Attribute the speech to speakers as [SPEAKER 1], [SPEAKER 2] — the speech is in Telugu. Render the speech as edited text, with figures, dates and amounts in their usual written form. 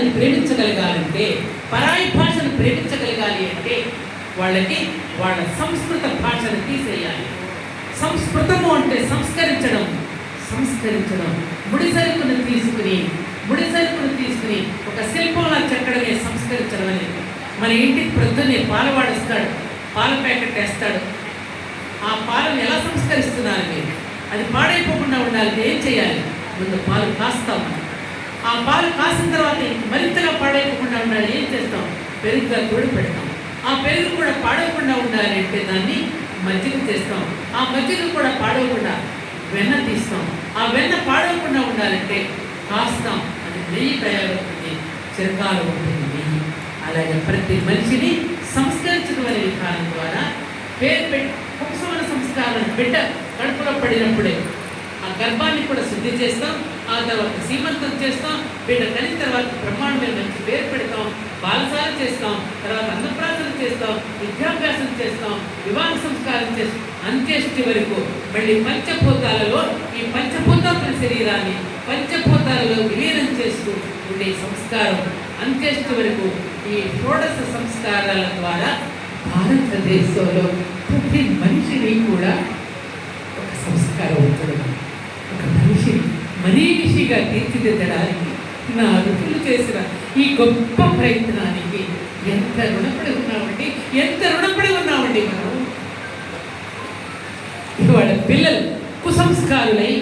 [SPEAKER 1] భాషని ప్రేమించగలగాలంటే, పరాయి భాషను ప్రేమించగలగాలి అంటే వాళ్ళకి వాళ్ళ సంస్కృత భాషను తీసేయాలి. సంస్కృతము అంటే సంస్కరించడం. ముడిసరుకును తీసుకుని ఒక శిల్పంలా చెక్కడమే సంస్కరించడం అనేది. మన ఇంటికి ప్రొద్దునే పాలు వాడిస్తాడు, పాల ప్యాకెట్ వేస్తాడు. ఆ పాలను ఎలా సంస్కరిస్తున్నారు మీరు? అది పాడైపోకుండా ఉండాలి. ఏం చేయాలి? ముందు పాలు కాస్తాం. ఆ పాలు కాసిన తర్వాత మరింతగా పాడైపోకుండా ఉండాలి. ఏం చేస్తాం? పెరుగుగా తోడు పెడతాం. ఆ పెరుగు కూడా పాడవకుండా ఉండాలి అంటే దాన్ని మజ్జిగ చేస్తాం. ఆ మజ్జిగ కూడా పాడవకుండా వెన్న తీస్తాం. ఆ వెన్న పాడవకుండా ఉండాలంటే కాస్తాం. అది నెయ్యి తయారవుతుంది, చిరకాలు ఉంటుంది నెయ్యి. అలాగే ప్రతి మనిషిని సంస్కరించడం అనే విధానం ద్వారా పేరు పెట్టి ఉపశమన సంస్కారం బిడ్డ కడుపులో పడినప్పుడే ఆ గర్భాన్ని కూడా శుద్ధి చేస్తాం. ఆ తర్వాత సీమంతం చేస్తాం. బిడ్డ కలిగిన తర్వాత బ్రహ్మాండమైన మంచి పేరు పెడతాం, బాలసార చేస్తాం, తర్వాత అన్నప్రాసన చేస్తాం, విద్యాభ్యాసం చేస్తాం, వివాహ సంస్కారం చేస్తాం. అంత్యేష్టి వరకు మళ్ళీ పంచభూతాలలో ఈ పంచభూతాత్మ శరీరాన్ని పంచభూతాలలో విలీనం చేస్తూ ఉండే సంస్కారం అంత్యేష్టి వరకు ఈ షోడశ సంస్కారాల ద్వారా భారతదేశంలో ప్రతి మనిషిని కూడా ఒక సంస్కారం ఉంటుంది. ఒక మనిషిని మనీషిగా తీర్చిదిద్దడానికి నా ఋతులు చేసిన ఈ గొప్ప ప్రయత్నానికి ఎంత రుణపడి ఉన్నామండి మనం. ఇవాళ పిల్లలు కుసంస్కారులై